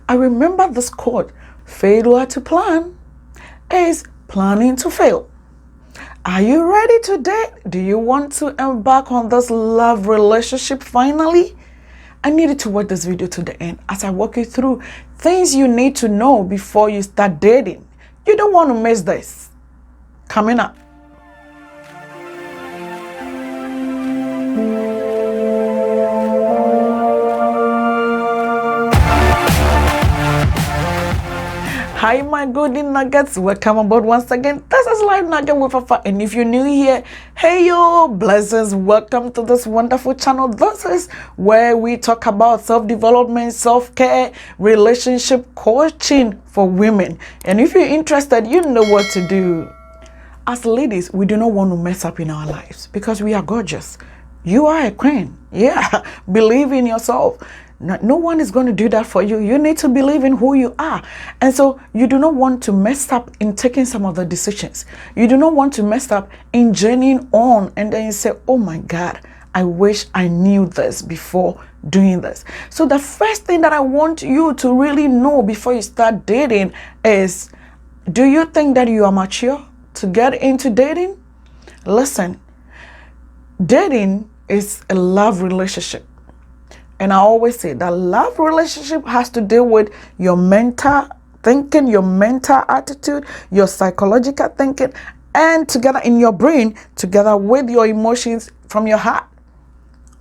I remember this quote: failure to plan is planning to fail. Are you ready to date? Do you want to embark on this love relationship finally? I need you to watch this video to the end as I walk you through things you need to know before you start dating. You don't want to miss this. Coming up. Hi my goody nuggets, welcome aboard once again. This is Live Nugget with Fafa, and if you're new here, hey yo, blessings, welcome to this wonderful channel. This is where we talk about self-development, self-care, relationship coaching for women. And if you're interested, you know what to do. As ladies, we do not want to mess up in our lives because we are gorgeous. You are a queen. Yeah, believe in yourself. No one is going to do that for you. You need to believe in who you are. And so you do not want to mess up in taking some of the decisions. You do not want to mess up in journeying on and then you say, oh my God, I wish I knew this before doing this. So the first thing that I want you to really know before you start dating is, do you think that you are mature to get into dating? Listen, dating is a love relationship. And I always say that love relationship has to deal with your mental thinking, your mental attitude, your psychological thinking, and together in your brain, together with your emotions from your heart.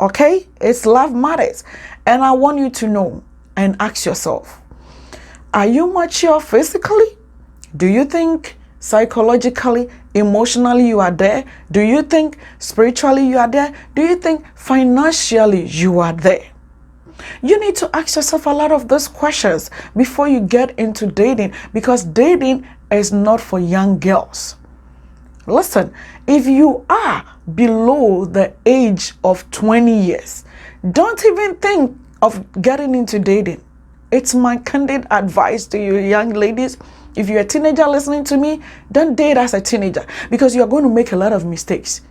Okay? It's love matters. And I want you to know and ask yourself, are you mature physically? Do you think psychologically, emotionally you are there? Do you think spiritually you are there? Do you think financially you are there? You need to ask yourself a lot of those questions before you get into dating, because dating is not for young girls. Listen, if you are below the age of 20 years, don't even think of getting into dating. It's my candid advice to you young ladies. If you're a teenager listening to me, don't date as a teenager because you're going to make a lot of mistakes.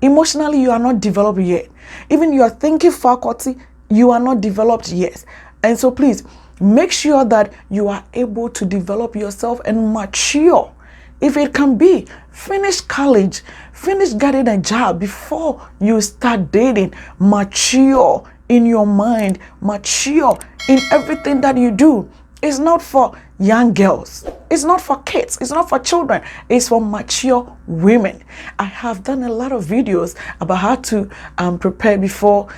Emotionally, you are not developed yet. Even your thinking faculty, you are not developed yet. And so please make sure that you are able to develop yourself and mature. If it can be, finish college, finish getting a job before you start dating. Mature in your mind, mature in everything that you do. It's not for young girls. It's not for kids. It's not for children. It's for mature women. I have done a lot of videos about how to prepare before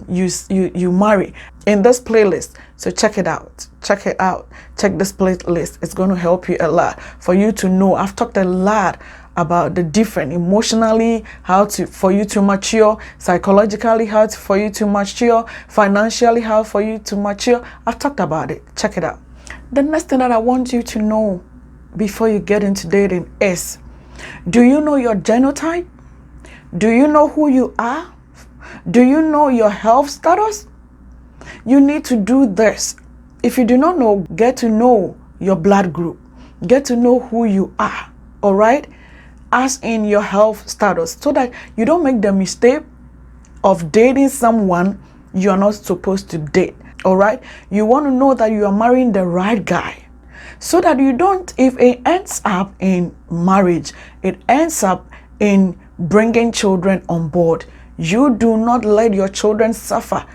you marry in this playlist. So check it out. Check it out. Check this playlist. It's going to help you a lot for you to know. I've talked a lot about the different emotionally, for you to mature, psychologically, for you to mature, financially, how for you to mature. I've talked about it. Check it out. The next thing that I want you to know before you get into dating is, do you know your genotype? Do you know who you are? Do you know your health status? You need to do this. If you do not know, get to know your blood group. Get to know who you are, all right? As in your health status, so that you don't make the mistake of dating someone you are not supposed to date. All right, you want to know that you are marrying the right guy, so that you don't, if it ends up in marriage, it ends up in bringing children on board, you do not let your children suffer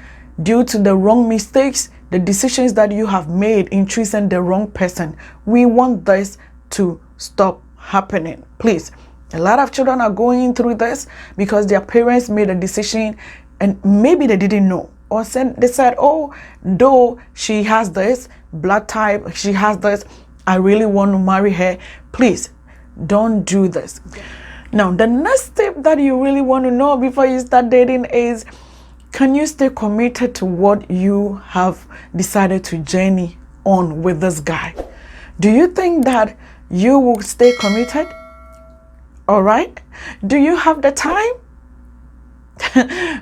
due to the wrong mistakes, the decisions that you have made in choosing the wrong person. We want this to stop happening, please. A lot of children are going through this because their parents made a decision and maybe they didn't know. Or they said, oh, though she has this blood type, she has this, I really want to marry her. Please, don't do this. Now, the next step that you really want to know before you start dating is, can you stay committed to what you have decided to journey on with this guy? Do you think that you will stay committed? All right? Do you have the time?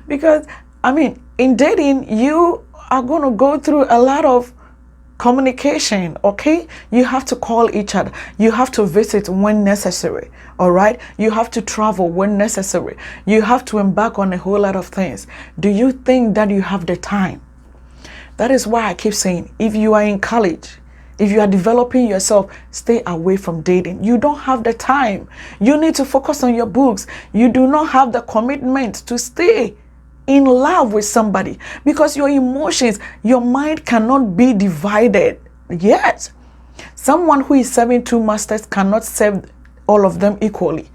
Because, I mean, in dating, you are going to go through a lot of communication, okay? You have to call each other. You have to visit when necessary, all right? You have to travel when necessary. You have to embark on a whole lot of things. Do you think that you have the time? That is why I keep saying, if you are in college, if you are developing yourself, stay away from dating. You don't have the time. You need to focus on your books. You do not have the commitment to stay in love with somebody, because your emotions, your mind cannot be divided. Yes, someone who is serving two masters cannot serve all of them equally.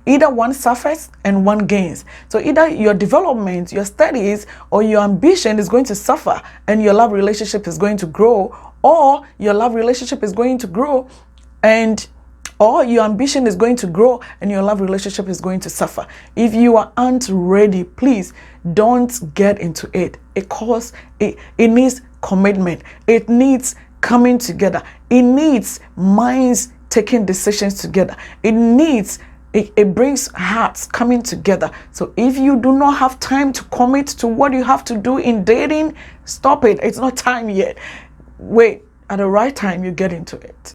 Either one suffers and one gains. So either your development, your studies, or your ambition is going to suffer and your love relationship is going to grow, or your love relationship is going to grow and or your ambition is going to grow and your love relationship is going to suffer. If you aren't ready, please don't get into it. It needs commitment. It needs coming together. It needs minds taking decisions together. It brings hearts coming together. So if you do not have time to commit to what you have to do in dating, stop it. It's not time yet. Wait, at the right time, you get into it.